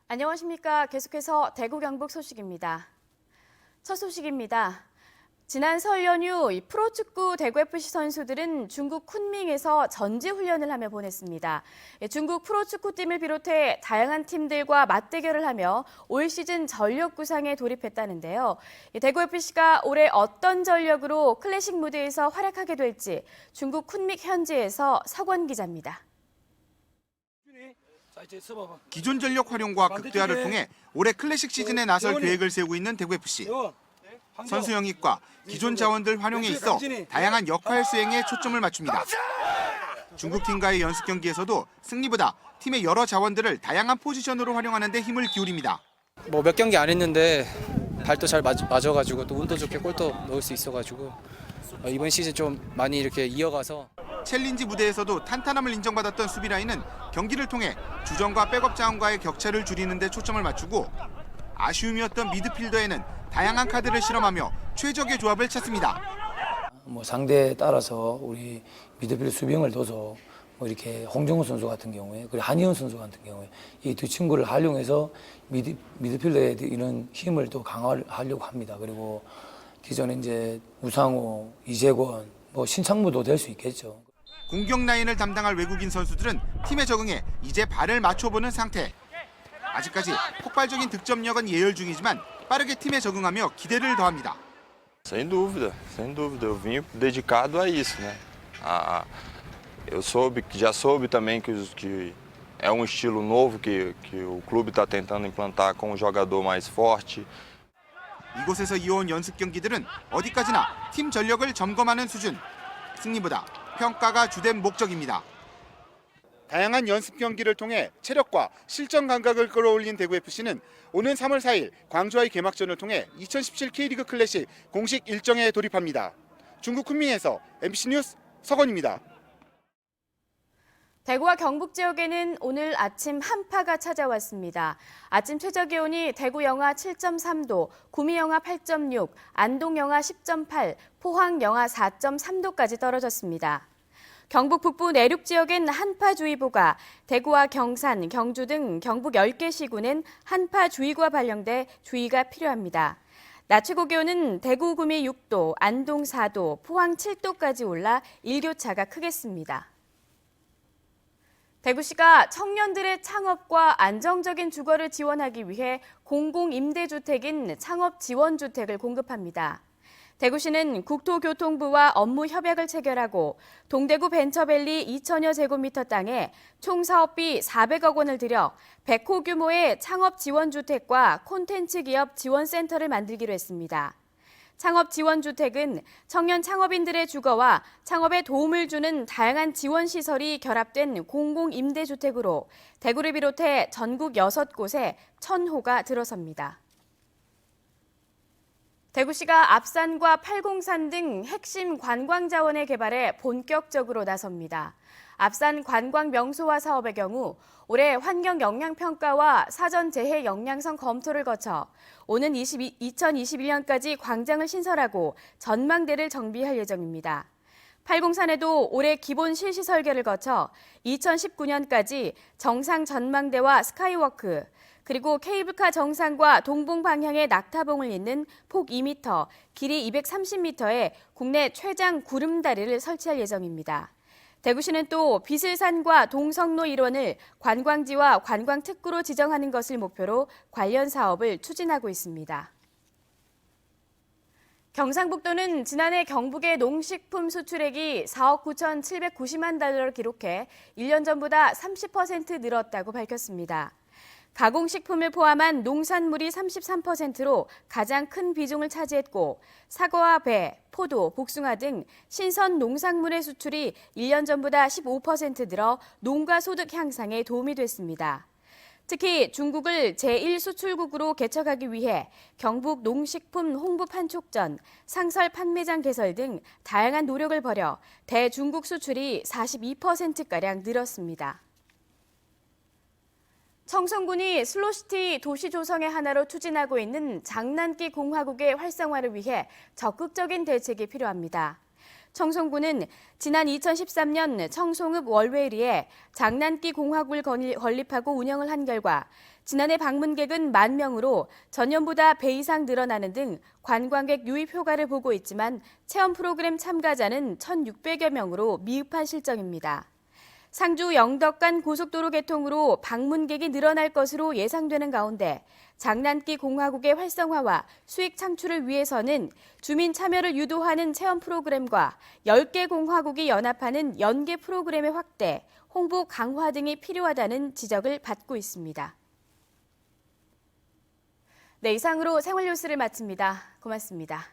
안녕하십니까. 계속해서 대구 경북 소식입니다. 첫 소식입니다. 지난 설 연휴 프로축구 대구FC 선수들은 중국 쿤밍에서 전지훈련을 하며 보냈습니다. 중국 프로축구팀을 비롯해 다양한 팀들과 맞대결을 하며 올 시즌 전력 구상에 돌입했다는데요. 대구FC가 올해 어떤 전력으로 클래식 무대에서 활약하게 될지 중국 쿤밍 현지에서 석원 기자입니다. 기존 전력 활용과 극대화를 통해 올해 클래식 시즌에 나설 계획을 세우고 있는 대구FC. 선수 영입과 기존 자원들 활용에 있어 다양한 역할 수행에 초점을 맞춥니다. 중국팀과의 연습 경기에서도 승리보다 팀의 여러 자원들을 다양한 포지션으로 활용하는 데 힘을 기울입니다. 몇 경기 안 했는데 발도 잘 맞아가지고 또 운도 좋게 골도 넣을 수 있어가지고 이번 시즌 좀 많이 이렇게 이어가서 챌린지 무대에서도 탄탄함을 인정받았던 수비 라인은 경기를 통해 주전과 백업 자원과의 격차를 줄이는 데 초점을 맞추고 아쉬움이었던 미드필더에는 다양한 카드를 실험하며 최적의 조합을 찾습니다. 상대에 따라서 우리 미드필더 수비형을 둬서 이렇게 홍정우 선수 같은 경우에 그리고 한희원 선수 같은 경우에 이 두 친구를 활용해서 미드필더에 이런 힘을 또 강화하려고 합니다. 그리고 기존에 이제 우상호, 이재권, 신창무도 될 수 있겠죠. 공격 라인을 담당할 외국인 선수들은 팀에 적응해 이제 발을 맞춰보는 상태. 아직까지 폭발적인 득점력은 예열 중이지만 빠르게 팀에 적응하며 기대를 더합니다. Sem dúvida, sem dúvida. Eu vim dedicado a isso, né? Eu já soube também que é um estilo novo que o clube está tentando implantar com um jogador mais forte. 이곳에서 이어온 연습 경기들은 어디까지나 팀 전력을 점검하는 수준. 승리보다 평가가 주된 목적입니다. 다양한 연습 경기를 통해 체력과 실전 감각을 끌어올린 대구FC는 오는 3월 4일 광주와의 개막전을 통해 2017 K리그 클래식 공식 일정에 돌입합니다. 중국 쿤밍에서 MBC 뉴스 석원입니다. 대구와 경북 지역에는 오늘 아침 한파가 찾아왔습니다. 아침 최저 기온이 대구 영하 7.3도, 구미 영하 8.6, 안동 영하 10.8, 포항 영하 4.3도까지 떨어졌습니다. 경북 북부 내륙 지역엔 한파주의보가, 대구와 경산, 경주 등 경북 10개 시군엔 한파주의보가 발령돼 주의가 필요합니다. 낮 최고 기온은 대구 구미 6도, 안동 4도, 포항 7도까지 올라 일교차가 크겠습니다. 대구시가 청년들의 창업과 안정적인 주거를 지원하기 위해 공공임대주택인 창업지원주택을 공급합니다. 대구시는 국토교통부와 업무 협약을 체결하고 동대구 벤처밸리 2천여 제곱미터 땅에 총 사업비 400억 원을 들여 100호 규모의 창업지원주택과 콘텐츠 기업 지원센터를 만들기로 했습니다. 창업지원주택은 청년 창업인들의 주거와 창업에 도움을 주는 다양한 지원시설이 결합된 공공임대주택으로 대구를 비롯해 전국 6곳에 1,000호가 들어섭니다. 대구시가 앞산과 팔공산 등 핵심 관광자원의 개발에 본격적으로 나섭니다. 앞산 관광 명소화 사업의 경우 올해 환경 영향평가와 사전 재해 영향성 검토를 거쳐 오는 2021년까지 광장을 신설하고 전망대를 정비할 예정입니다. 팔공산에도 올해 기본 실시 설계를 거쳐 2019년까지 정상 전망대와 스카이워크, 그리고 케이블카 정상과 동봉 방향의 낙타봉을 잇는 폭 2m, 길이 230m의 국내 최장 구름다리를 설치할 예정입니다. 대구시는 또 비슬산과 동성로 일원을 관광지와 관광특구로 지정하는 것을 목표로 관련 사업을 추진하고 있습니다. 경상북도는 지난해 경북의 농식품 수출액이 4억 9,790만 달러를 기록해 1년 전보다 30% 늘었다고 밝혔습니다. 가공식품을 포함한 농산물이 33%로 가장 큰 비중을 차지했고 사과와 배, 포도, 복숭아 등 신선 농산물의 수출이 1년 전보다 15% 늘어 농가 소득 향상에 도움이 됐습니다. 특히 중국을 제1수출국으로 개척하기 위해 경북 농식품 홍보 판촉전, 상설 판매장 개설 등 다양한 노력을 벌여 대중국 수출이 42%가량 늘었습니다. 청송군이 슬로시티 도시 조성의 하나로 추진하고 있는 장난기 공화국의 활성화를 위해 적극적인 대책이 필요합니다. 청송군은 지난 2013년 청송읍 월웨리에 장난기 공학을 건립하고 운영을 한 결과 지난해 방문객은 10,000명으로 전년보다 배 이상 늘어나는 등 관광객 유입 효과를 보고 있지만 체험 프로그램 참가자는 1,600여 명으로 미흡한 실정입니다. 상주 영덕 간 고속도로 개통으로 방문객이 늘어날 것으로 예상되는 가운데 장난기 공화국의 활성화와 수익 창출을 위해서는 주민 참여를 유도하는 체험 프로그램과 10개 공화국이 연합하는 연계 프로그램의 확대, 홍보 강화 등이 필요하다는 지적을 받고 있습니다. 네, 이상으로 생활 뉴스를 마칩니다. 고맙습니다.